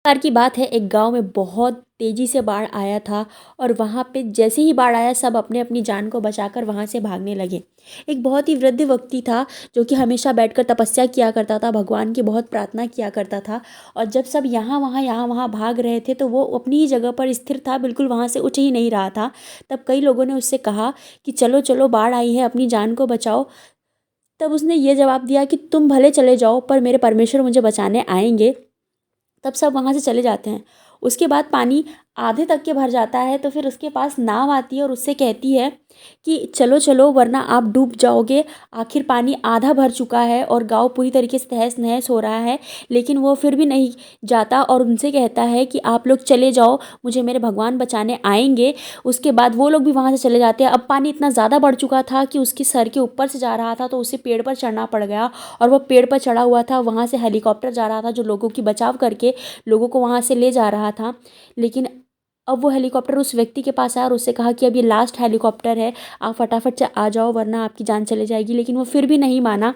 बार की बात है, एक गांव में बहुत तेजी से बाढ़ आया था और वहां पे जैसे ही बाढ़ आया सब अपने अपनी जान को बचाकर वहां से भागने लगे। एक बहुत ही वृद्ध व्यक्ति था जो कि हमेशा बैठकर तपस्या किया करता था, भगवान की बहुत प्रार्थना किया करता था। और जब सब यहाँ वहाँ भाग रहे थे तो वो अपनी ही जगह पर स्थिर था, बिल्कुल वहां से उठ ही नहीं रहा था। तब कई लोगों ने उससे कहा कि चलो चलो, बाढ़ आई है, अपनी जान को बचाओ। तब उसने ये जवाब दिया कि तुम भले चले जाओ पर मेरे परमेश्वर मुझे बचाने आएंगे। तब सब वहाँ से चले जाते हैं। उसके बाद पानी आधे तक के भर जाता है तो फिर उसके पास नाव आती है और उससे कहती है कि चलो चलो वरना आप डूब जाओगे। आखिर पानी आधा भर चुका है और गाँव पूरी तरीके से तहस नहस हो रहा है। लेकिन वो फिर भी नहीं जाता और उनसे कहता है कि आप लोग चले जाओ, मुझे मेरे भगवान बचाने आएंगे। उसके बाद वो लोग भी वहाँ से चले जाते हैं। अब पानी इतना ज़्यादा बढ़ चुका था कि उसके सर के ऊपर से जा रहा था, तो उसे पेड़ पर चढ़ना पड़ गया। और वो पेड़ पर चढ़ा हुआ था, वहाँ से हेलीकॉप्टर जा रहा था जो लोगों की बचाव करके लोगों को वहाँ से ले जा रहा था। लेकिन अब वो हेलीकॉप्टर उस व्यक्ति के पास आया और उससे कहा कि अब ये लास्ट हेलीकॉप्टर है, आप फटाफट से आ जाओ वरना आपकी जान चली जाएगी। लेकिन वो फिर भी नहीं माना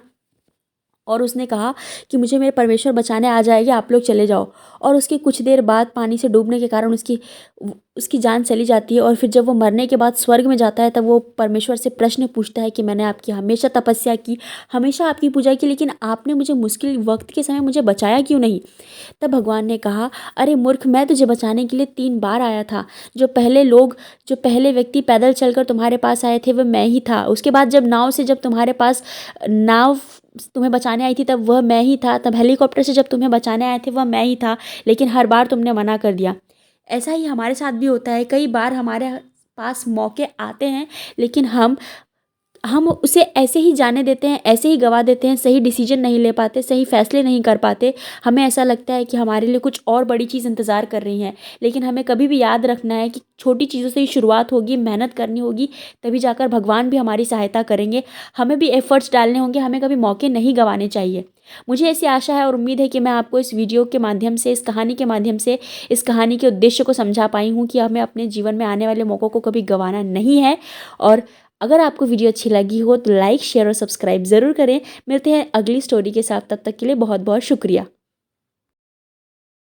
और उसने कहा कि मुझे मेरे परमेश्वर बचाने आ जाएंगे, आप लोग चले जाओ। और उसके कुछ देर बाद पानी से डूबने के कारण उसकी जान चली जाती है। और फिर जब वो मरने के बाद स्वर्ग में जाता है तब वो परमेश्वर से प्रश्न पूछता है कि मैंने आपकी हमेशा तपस्या की, हमेशा आपकी पूजा की, लेकिन आपने मुझे मुश्किल वक्त के समय मुझे बचाया क्यों नहीं। तब भगवान ने कहा, अरे मूर्ख, मैं तुझे बचाने के लिए 3 बार आया था। जो पहले व्यक्ति पैदल चलकर तुम्हारे पास आए थे वह मैं ही था। उसके बाद जब तुम्हारे पास नाव तुम्हें बचाने आई थी तब वह मैं ही था। तब हेलीकॉप्टर से जब तुम्हें बचाने आए थे वह मैं ही था, लेकिन हर बार तुमने मना कर दिया। ऐसा ही हमारे साथ भी होता है, कई बार हमारे पास मौके आते हैं लेकिन हम उसे ऐसे ही जाने देते हैं, ऐसे ही गवा देते हैं, सही डिसीजन नहीं ले पाते, सही फैसले नहीं कर पाते। हमें ऐसा लगता है कि हमारे लिए कुछ और बड़ी चीज़ इंतज़ार कर रही है। लेकिन हमें कभी भी याद रखना है कि छोटी चीज़ों से ही शुरुआत होगी, मेहनत करनी होगी, तभी जाकर भगवान भी हमारी सहायता करेंगे। हमें भी एफर्ट्स डालने होंगे, हमें कभी मौके नहीं गंवाने चाहिए। मुझे ऐसी आशा है और उम्मीद है कि मैं आपको इस वीडियो के माध्यम से, इस कहानी के माध्यम से, इस कहानी के उद्देश्य को समझा पाई हूँ कि हमें अपने जीवन में आने वाले मौक़ों को कभी गंवाना नहीं है। और अगर आपको वीडियो अच्छी लगी हो तो लाइक, शेयर और सब्सक्राइब ज़रूर करें। मिलते हैं अगली स्टोरी के साथ, तब तक के लिए बहुत बहुत शुक्रिया।